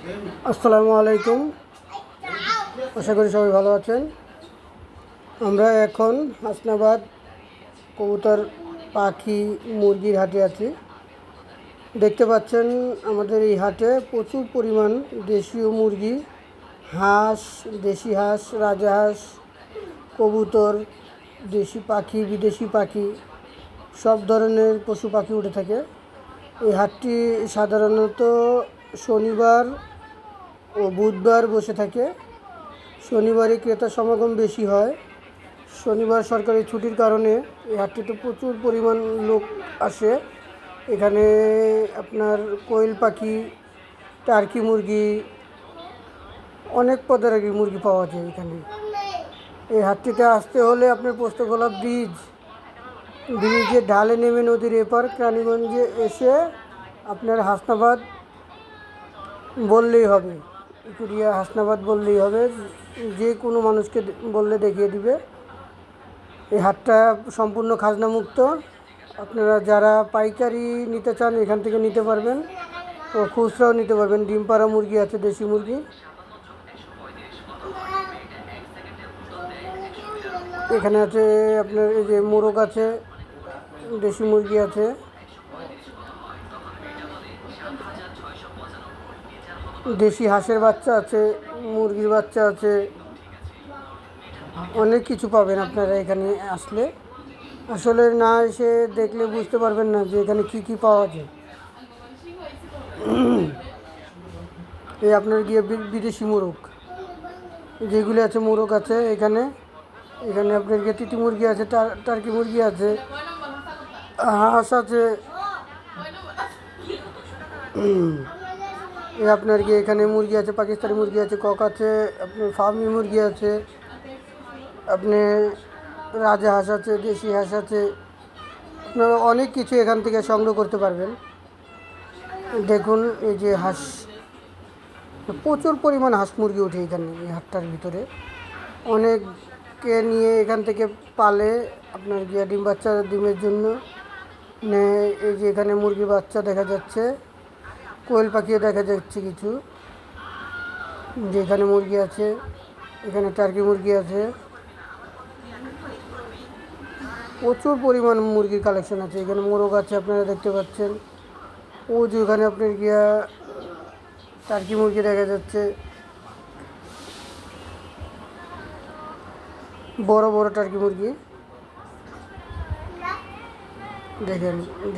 আসসালামু আলাইকুম। আশা করি সবাই ভালো আছেন। আমরা এখন হাসনাবাদ কবুতর, পাখি, মুরগির হাটে আছি। দেখতে পাচ্ছেন আমাদের এই হাটে প্রচুর পরিমাণ দেশীয় মুরগি, হাঁস, দেশি হাঁস, রাজহাঁস, কবুতর, দেশি পাখি, বিদেশি পাখি, সব ধরনের পশু পাখি উঠে থাকে। এই হাটটি সাধারণত শনিবার ও বুধবার বসে থাকে। শনিবারে ক্রেতা সমাগম বেশি হয়। শনিবার সরকারি ছুটির কারণে এই হাটটিতে প্রচুর পরিমাণ লোক আসে। এখানে আপনার কোয়েল পাখি, টার্কি মুরগি, অনেক প্রকারের মুরগি পাওয়া যায় এখানে। এই হাটটিতে আসতে হলে আপনার পোস্তগোলা ব্রিজের ঢালে নেমে নদীর এপার কেরানীগঞ্জে এসে আপনার হাসনাবাদ বললেই হবে, ইকুরিয়া হাসনাবাদ বললেই হবে। যে কোনো মানুষকে বললে দেখিয়ে দিবে। এই হাটটা সম্পূর্ণ খাজনা মুক্ত। আপনারা যারা পাইকারি নিতে চান এখান থেকে নিতে পারবেন ও খুচরাও নিতে পারবেন। ডিম পাড়া মুরগি আছে, দেশি মুরগি। এখানে আছে আপনার এই যে মোরগ আছে, দেশি মুরগি আছে, দেশি হাঁসের বাচ্চা আছে, মুরগির বাচ্চা আছে, অনেক কিছু পাবেন আপনারা এখানে আসলে। আসলে না এসে দেখলে বুঝতে পারবেন না যে এখানে কি কি পাওয়া যায়। এই আপনার গিয়ে বিদেশি মোরগ যেগুলি আছে, মোরগ আছে এখানে। এখানে আপনার গিয়ে তিতি মুরগি আছে, টার্কি মুরগি আছে, হাঁস আছে। এই আপনার গিয়ে এখানে মুরগি আছে, পাকিস্তানি মুরগি আছে, কক আছে, আপনার ফার্মি মুরগি আছে, আপনি রাজহাঁস আছে, দেশি হাঁস আছে। আপনারা অনেক কিছু এখান থেকে সংগ্রহ করতে পারবেন। দেখুন এই যে হাঁস, প্রচুর পরিমাণ হাঁস মুরগি উঠে এখানে এই হাটটার ভিতরে। অনেকে নিয়ে এখান থেকে পালে আপনার গিয়ে ডিমের জন্য। এই যে এখানে মুরগির বাচ্চা দেখা যাচ্ছে, কোয়েল পাখিও দেখা যাচ্ছে কিছু। যে এখানে মুরগি আছে, এখানে টার্কি মুরগি আছে, প্রচুর পরিমাণ মুরগির কালেকশন আছে। এখানে মোরগ আছে আপনারা দেখতে পাচ্ছেন। ও যে ওখানে আপনার গিয়া টার্কি মুরগি দেখা যাচ্ছে, বড় বড় টার্কি মুরগি। দেখেন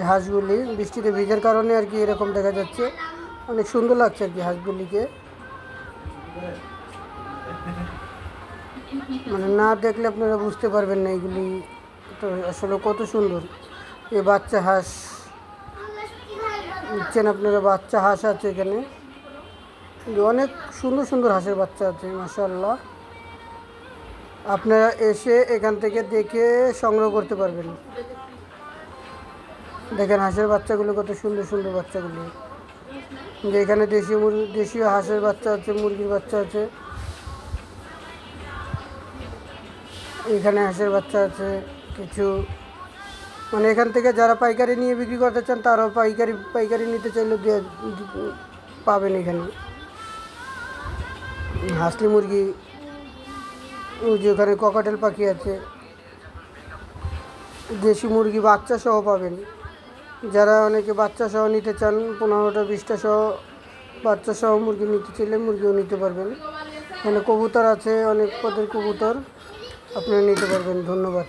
হাঁসগুলি বৃষ্টিতে ভিজার কারণে আর কি এরকম দেখা যাচ্ছে। অনেক সুন্দর লাগছে আর কি হাঁসগুলিকে, মানে না দেখলে আপনারা বুঝতে পারবেন না এগুলি তো আসলে কত সুন্দর। এই বাচ্চা হাঁস নিচ্ছেন আপনারা, বাচ্চা হাঁস আছে এখানে। অনেক সুন্দর সুন্দর হাঁসের বাচ্চা আছে, মাশাআল্লাহ। আপনারা এসে এখান থেকে দেখে সংগ্রহ করতে পারবেন। দেখেন হাঁসের বাচ্চাগুলো কত সুন্দর সুন্দর বাচ্চাগুলো। যে এখানে দেশীয় হাঁসের বাচ্চা আছে, মুরগির বাচ্চা আছে, এখানে হাঁসের বাচ্চা আছে কিছু। মানে এখান থেকে যারা পাইকারি নিয়ে বিক্রি করতে চান তারাও পাইকারি নিতে চাইলে পাবেন এখানে। হাঁসলি মুরগি, ওই যে ওখানে ককাটেল পাখি আছে, দেশি মুরগি বাচ্চা সহ পাবেন। যারা অনেকে বাচ্চা সহ নিতে চান, 15টা 20টা সহ বাচ্চা সহ মুরগি নিতে চাইলে মুরগিও নিতে পারবেন। এখানে কবুতর আছে, অনেক পদের কবুতর আপনারা নিতে পারবেন। ধন্যবাদ।